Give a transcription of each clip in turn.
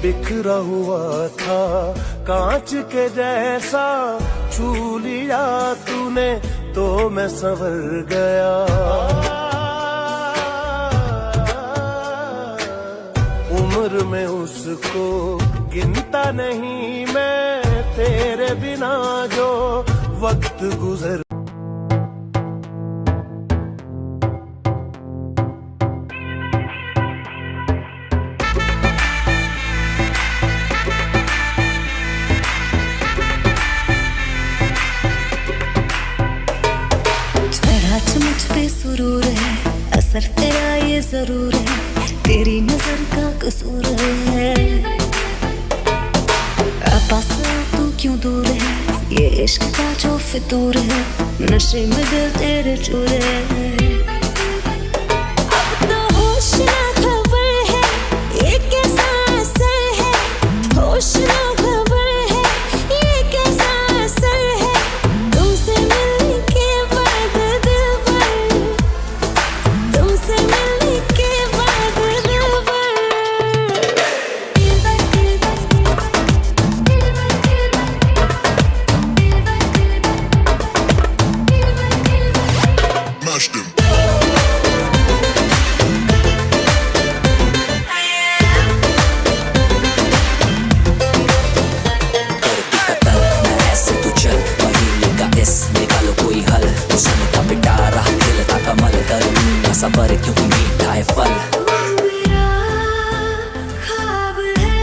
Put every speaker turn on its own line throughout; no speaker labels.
बिखरा हुआ था कांच के जैसा, छू लिया तूने तो मैं संवर गया। उम्र में उसको गिनता नहीं मैं, तेरे बिना जो वक्त गुजर।
मुझ पे सुरूर है, असर तेरा ये जरूर है, तेरी नजर का कसूर है। पास तू क्यों दूर है, ये इश्क का जो फितूर है, नशे में दिल तेरे चूर है। अब तो होश ना खबर है, ये कैसा असर है, होश ना खबर है, ये कैसा असर है, तुमसे मिलने के बाद दिल भर, तुमसे मिलने के बाद दिल भर।
सबर क्योंकि मीठा है फल।
तू मेरा ख्वाब है,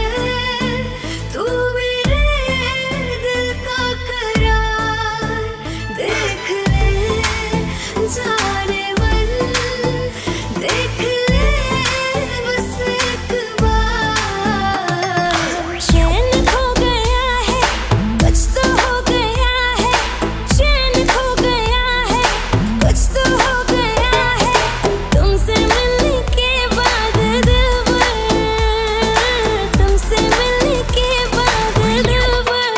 तू मेरे दिल का करार, देख ले जाने मन, देख ले बस एक बार। चैन खो गया है, कुछ तो हो गया है, चैन खो गया है, कुछ तो हो गया है, तुमसे मिलने के बाद दिल भर, तुमसे मिलने के बाद दिल भर।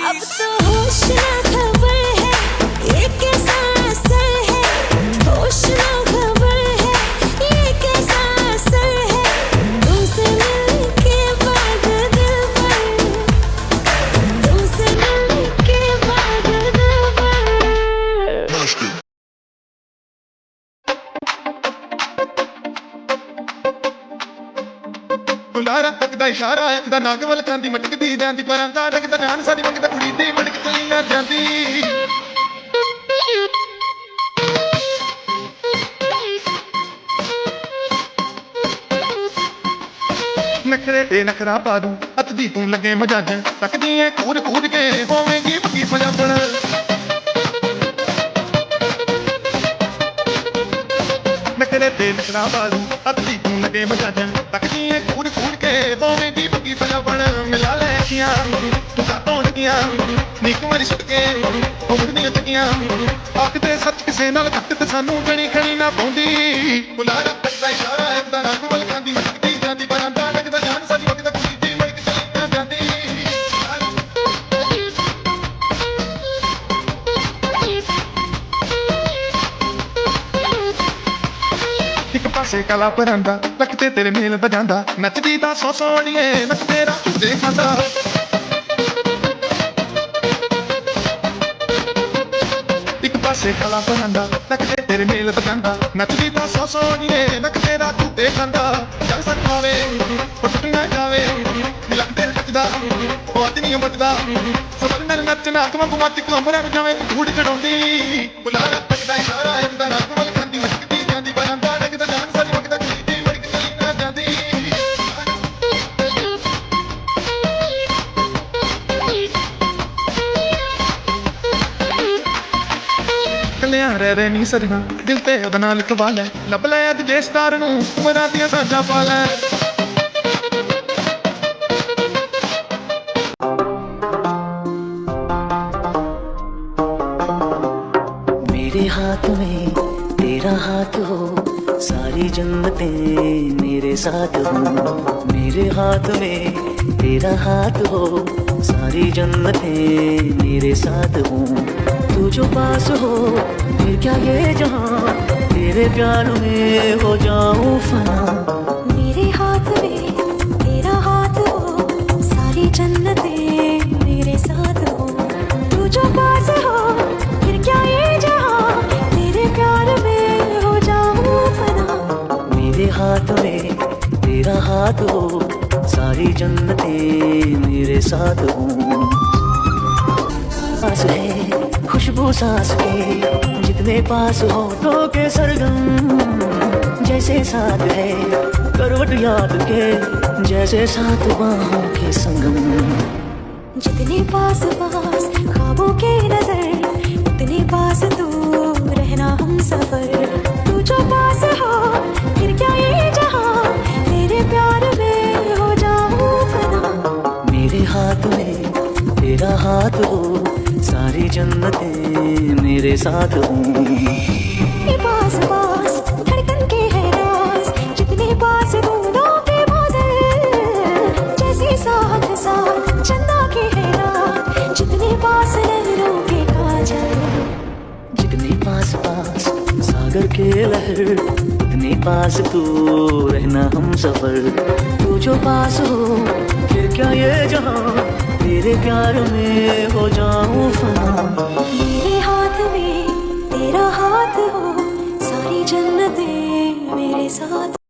अब तो होश ना खबर है, ये कैसा असर है, होश ना खबर है, ये कैसा असर है, तुमसे मिलने के बाद दिल भर, तुमसे मिलने के बाद दिल भर।
बुलारा तकदा इशारा है दा नाग वल कांदी मटकदी ਜਾਂਦੀ ਪਰਾਂ ਦਾ ਲੱਗਦਾ ਜਾਨ ਸਾਡੀ ਮੰਗਦਾ ਕੁੜੀ ਦੀ ਮਟਕ ਚਲੀ ਨਾ ਜਾਂਦੀ। ਨਖਰੇ ਤੇ ਨਖਰਾ ਪਾ ਦੂੰ ਹੱਥ ਦੀ ਤੂੰ ਲੱਗੇ ਮਜਾਜਣ ਤੱਕਦੀ ਐ ਕੂਦ ਕੂਦ ਕੇ ਹੋਵੇਂਗੀ ਪੱਕੀ ਪੰਜਾਬਣ। ਨਖਰੇ ਤੇ ਨਖਰਾ ਪਾ ਦੂੰ ਹੱਥ ਦੀ ਤੂੰ ਲੱਗੇ ਮਜਾਜਣ ਤੱਕਦੀ ਐ ਕੂਦ ਕੂਦ ਕੇ ਹੋਵੇਂਗੀ ਪੱਕੀ ਪੰਜਾਬਣ। ਮਿਲਾ ਲੈ ਅੱਖੀਆਂ ਤੂੰ ਕਾਤੋਂ ਲੱਗੀਆਂ ਨੀਕ ਮਾਰੀ ਸੁੱਟ ਕੇ ਉਹ ਮੁੜਦੀਆਂ ਚੱਕੀਆਂ ਆਖਦੇ ਸੱਚ ਕਿਸੇ ਨਾਲ ਘੱਟ ਤੇ ਸਾਨੂੰ ਜਣੀ ਖਣੀ ਨਾ ਪਾਉਂਦੀ। ਬੁਲਾਰਾ ਤੱਕਦਾ ਇਸ਼ਾਰਾ ਹੈ ਦਾ ਨਾਗ ਵੱਲ ਕਾਂਦੀ ਮਟਕਦੀ ਜਾਂਦੀ ਪਰਾਂ ਦਾ ਲੱਗਦਾ ਜਾਨ ਸਾਡੀ ਵਕਤ ਕੁੜੀ ਦੀ ਮਟਕ ਚਲੀ ਨਾ ਜਾਂਦੀ। ਇੱਕ ਪਾਸੇ ਕਲਾ ਪਰਾਂਦਾ ਲੱਕ ਤੇ ਤੇਰੇ ਮੇਲ ਵਜਾਂਦਾ ਨੱਚਦੀ ਤਾਂ ਸੋ ਸੋਹਣੀਏ ਨੱਚ ਤੇਰਾ ਝੂਟੇ ਖਾਂਦਾ। ਇੱਕ ਪਾਸੇ ਕਲਾ ਪਰਾਂਦਾ ਲੱਕ ਤੇ ਤੇਰੇ ਮੇਲ ਵਜਾਂਦਾ ਨੱਚਦੀ ਤਾਂ ਸੋ ਸੋਹਣੀਏ ਨੱਚ ਤੇਰਾ ਝੂਟੇ ਖਾਂਦਾ। ਜਗ ਸੰਭਾਵੇ ਫੁੱਟ ਨਾ ਜਾਵੇ ਲੱਕ ਤੇ ਨੱਚਦਾ ਉਹ ਅੱਜ ਨਹੀਂ ਬਚਦਾ ਸਬਰ ਨਾਲ ਨੱਚਣਾ ਕਮਾਂ ਮੱਚ ਕਮਰਾ ਜਾਵੇਂ ਧੂੜ ਚੜਾਉਂਦੀ। ਬੁਲਾਰਾ ਤੱਕਦਾ ਇਸ਼ਾਰਾ ਹੈ ਦਾ ਨਾਗ ਵੱਲ ਕਾਂਦੀ ਮਟਕਦੀ ਜਾਂਦੀ ਪਰਾਂ ਦਾ ਲੱਗਦਾ ਜਾਨ ਸਾਡੀ ਵਕਤ ਕੁੜੀ ਦੀ ਮਟਕ ਚਲੀ ਨਾ ਜਾਂਦੀ। ਕੱਲਿਆਂ ਰਹਿ ਨਹੀਂ ਸਰਨਾ ਦਿਲ ਤੇ ਉਹਦਾ ਨਾਲ ਲਕਵਾ ਲੈ ਲੱਭ ਲੈ ਅੱਜ ਜੇ ਸਤਾਰ ਨੂੰ ਉਮਰਾਂ ਦੀਆਂ ਸਾਂਝਾਂ ਪਾ ਲੈ।
मेरे हाथ में तेरा हाथ हो,
सारी जन्नतें मेरे साथ हो। मेरे हाथ में तेरा हाथ हो, सारी जन्नतें मेरे साथ हो। तू जो पास हो फिर क्या ये जहां, तेरे प्यार में हो जाऊं फना।
मेरे हाथ में तेरा हाथ हो, सारी जन्नतें मेरे साथ हो। तू जो पास हो फिर क्या ये जहां, तेरे प्यार में हो जाऊं फना।
मेरे हाथ में तेरा हाथ हो, सारी जन्नतें मेरे साथ हो। पास है खुशबू सांस के, जितने पास हो तो के सरगम जैसे साथ है। करवट याद के जैसे साथ बाहों के संगम।
जितने पास पास ख्वाबों के नजर, उतने पास तू रहना हम सफर। तू जो पास हो फिर क्या ये जहां, तेरे प्यार में हो जाऊं फना।
मेरे हाथ में तेरा हाथ हो, सारी जन्नतें मेरे साथ हो।
ये पास पास धड़कन के है राज, जितने पास बूंदों के बादल। जैसे साथ साथ चंदा के है रात, जितने पास नहरों के काजल।
जितने पास पास सागर के लहर, उतने पास तू रहना हम सफर। तू जो पास हो फिर क्या ये जहां, तेरे प्यार में हो जाऊं फना।
मेरे हाथ में तेरा हाथ हो, सारी जन्नतें मेरे साथ।